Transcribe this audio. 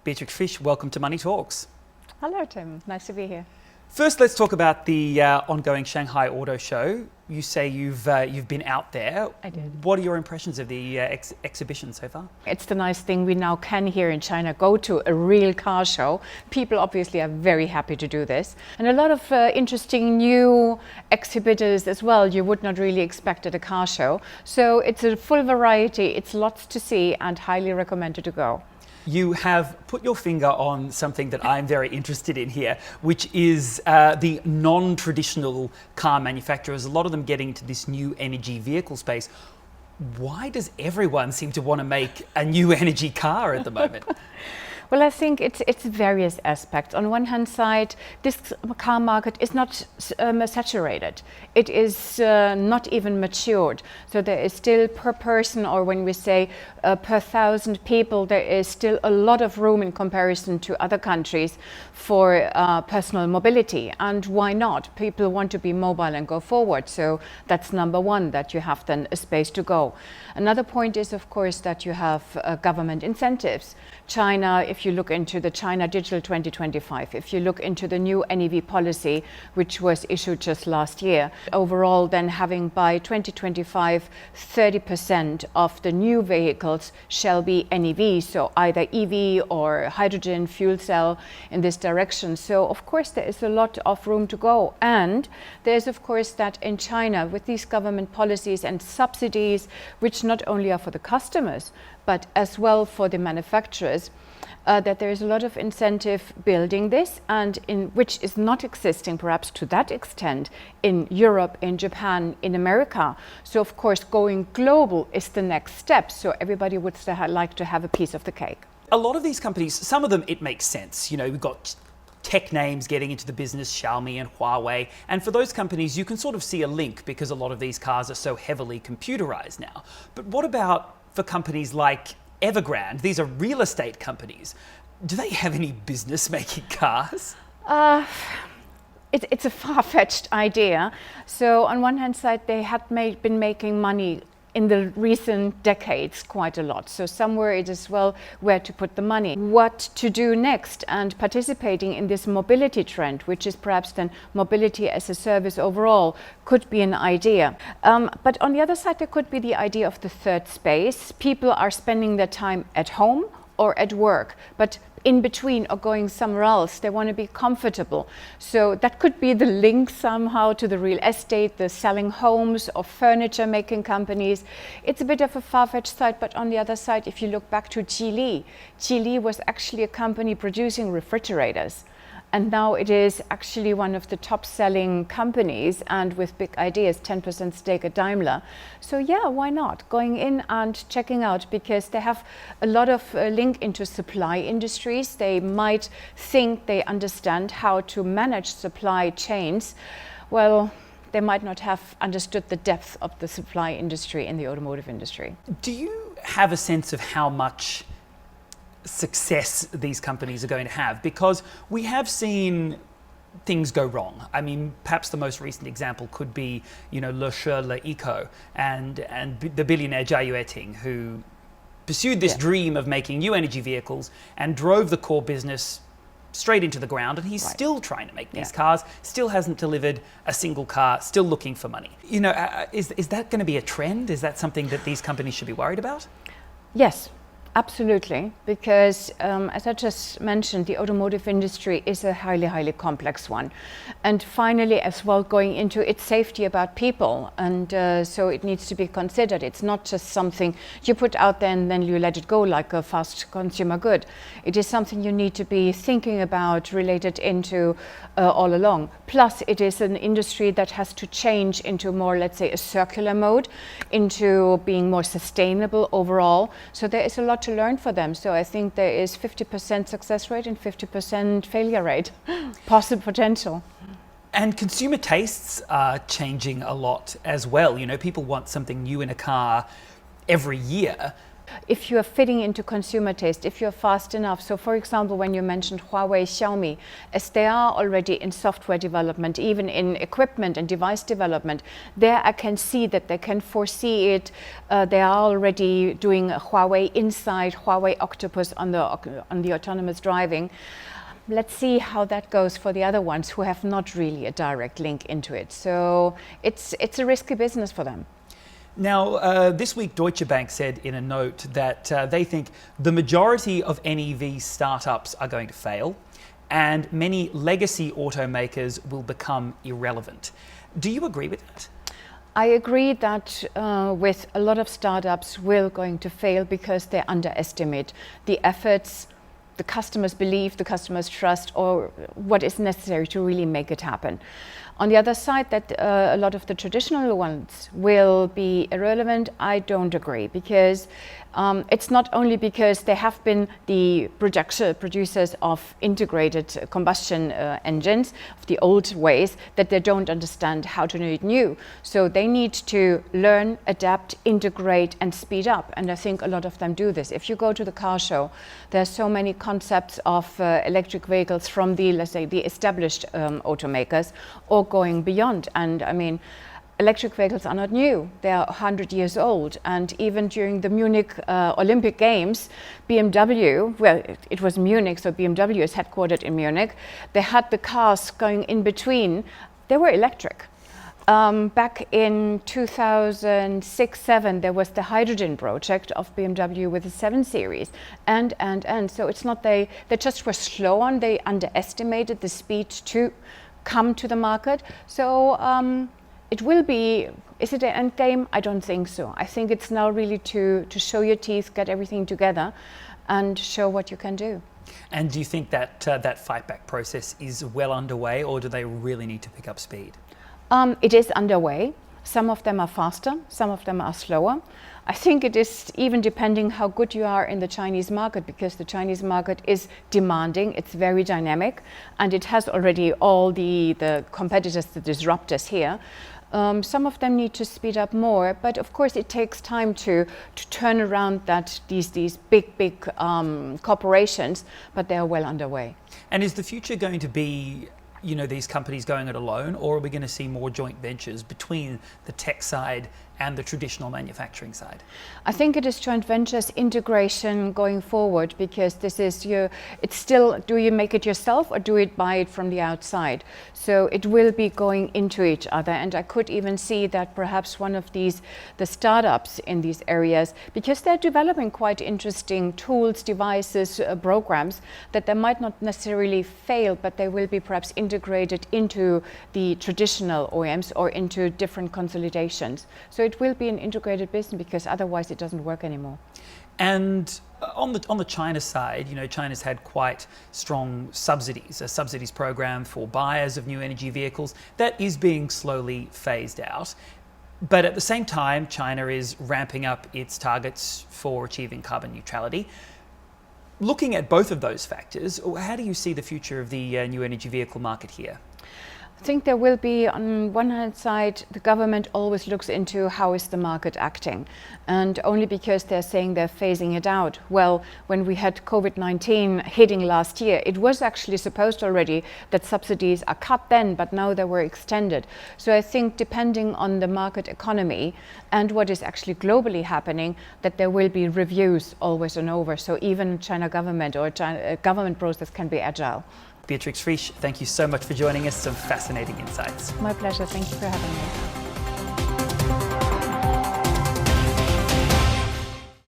Beatrix Frisch, welcome to Money Talks. Hello, Tim. Nice to be here. First, let's talk about the ongoing Shanghai Auto Show. You say you've been out there. I did. What are your impressions of the exhibition so far? It's the nice thing we now can here in China go to a real car show. People obviously are very happy to do this. And a lot of interesting new exhibitors as well you would not really expect at a car show. So it's a full variety, it's lots to see and highly recommended to go. You have put your finger on something that I'm very interested in here, which is the non-traditional car manufacturers, a lot of them getting into this new energy vehicle space. Why does everyone seem to want to make a new energy car at the moment? Well, I think it's various aspects. On one hand side, this car market is not saturated. It is not even matured. So there is still per person, or when we say per 1,000 people, there is still a lot of room in comparison to other countries for personal mobility. And why not? People want to be mobile and go forward. So that's number one, that you have then a space to go. Another point is, of course, that you have government incentives. China, if you look into the China Digital 2025, if you look into the new NEV policy, which was issued just last year, overall then having by 2025, 30% of the new vehicles shall be NEV, so either EV or hydrogen fuel cell in this direction. So of course there is a lot of room to go. And there's of course that in China with these government policies and subsidies, which not only are for the customers, but as well for the manufacturers, that there is a lot of incentive building this, and in which is not existing perhaps to that extent in Europe, in Japan, in America. So of course going global is the next step. So everybody would like to have a piece of the cake. A lot of these companies, some of them it makes sense. You know, we've got tech names getting into the business, Xiaomi and Huawei. And for those companies, you can sort of see a link because a lot of these cars are so heavily computerized now. But what about for companies like Evergrande? These are real estate companies. Do they have any business making cars? It's a far-fetched idea. So on one hand side, they had been making money in the recent decades quite a lot. So somewhere it is well where to put the money. What to do next, and participating in this mobility trend, which is perhaps then mobility as a service overall, could be an idea. But on the other side, there could be the idea of the third space. People are spending their time at home or at work, but in between or going somewhere else, they want to be comfortable. So that could be the link somehow to the real estate, the selling homes or furniture making companies. It's a bit of a far-fetched side, but on the other side, if you look back to Geely was actually a company producing refrigerators. And now it is actually one of the top selling companies, and with big ideas, 10% stake at Daimler. So yeah, why not? Going in and checking out, because they have a lot of link into supply industries. They might think they understand how to manage supply chains. Well, they might not have understood the depth of the supply industry in the automotive industry. Do you have a sense of how much success these companies are going to have? Because we have seen things go wrong. I mean, perhaps the most recent example could be, you know, l'Eco and the billionaire Jia Yueting, who pursued this dream of making new energy vehicles and drove the core business straight into the ground, and he's still trying to make these cars, still hasn't delivered a single car, still looking for money. You know, is that going to be a trend? Is that something that these companies should be worried about? Yes. Absolutely, because as I just mentioned, the automotive industry is a highly, highly complex one. And finally, as well, going into its safety about people. And so it needs to be considered. It's not just something you put out there and then you let it go like a fast consumer good. It is something you need to be thinking about, related into all along. Plus, it is an industry that has to change into more, let's say, a circular mode, into being more sustainable overall. So there is a lot to learn for them. So I think there is 50% success rate and 50% failure rate, possible potential. And consumer tastes are changing a lot as well. You know, people want something new in a car every year. If you're fitting into consumer taste, if you're fast enough. So for example, when you mentioned Huawei, Xiaomi, as they are already in software development, even in equipment and device development, there I can see that they can foresee it. They are already doing a Huawei Inside, Huawei Octopus on the autonomous driving. Let's see how that goes for the other ones who have not really a direct link into it. So it's a risky business for them. Now, this week Deutsche Bank said in a note that they think the majority of NEV startups are going to fail and many legacy automakers will become irrelevant. Do you agree with that? I agree that with a lot of startups will going to fail because they underestimate the efforts, the customers' belief, the customers' trust, or what is necessary to really make it happen. On the other side, that a lot of the traditional ones will be irrelevant, I don't agree, because it's not only because they have been the producers of integrated combustion engines, of the old ways, that they don't understand how to do it new. So they need to learn, adapt, integrate, and speed up. And I think a lot of them do this. If you go to the car show, there are so many concepts of electric vehicles from the, let's say, the established automakers, or going beyond. And I mean, electric vehicles are not new. They are 100 years old. And even during the Munich Olympic Games, BMW, well, it was Munich, so BMW is headquartered in Munich. They had the cars going in between. They were electric. Back in 2006-07, there was the hydrogen project of BMW with the 7 Series, and. So it's not they just were slow on, they underestimated the speed to come to the market. So it will be, is it an end game? I don't think so. I think it's now really to show your teeth, get everything together, and show what you can do. And do you think that that fight back process is well underway, or do they really need to pick up speed? It is underway. Some of them are faster, some of them are slower. I think it is even depending how good you are in the Chinese market, because the Chinese market is demanding, it's very dynamic, and it has already all the competitors, the disruptors here. Some of them need to speed up more, but of course it takes time to turn around these big corporations, but they are well underway. And is the future going to be, you know, these companies going it alone, or are we going to see more joint ventures between the tech side and the traditional manufacturing side? I think it is joint ventures, integration going forward, because this is it's still, do you make it yourself or do you buy it from the outside? So it will be going into each other, and I could even see that perhaps one of the startups in these areas, because they're developing quite interesting tools, devices, programs, that they might not necessarily fail, but they will be perhaps integrated into the traditional OEMs or into different consolidations. So it will be an integrated business, because otherwise it doesn't work anymore. And on the China side, you know, China's had quite strong subsidies, a subsidies program for buyers of new energy vehicles that is being slowly phased out. But at the same time, China is ramping up its targets for achieving carbon neutrality. Looking at both of those factors, how do you see the future of the new energy vehicle market here? I think there will be, on one hand side, the government always looks into how is the market acting, and only because they're saying they're phasing it out. Well, when we had COVID-19 hitting last year, it was actually supposed already that subsidies are cut then, but now they were extended. So I think depending on the market economy and what is actually globally happening, that there will be reviews always and over. So even China government or China government process can be agile. Beatrix Frisch, thank you so much for joining us. Some fascinating insights. My pleasure. Thank you for having me.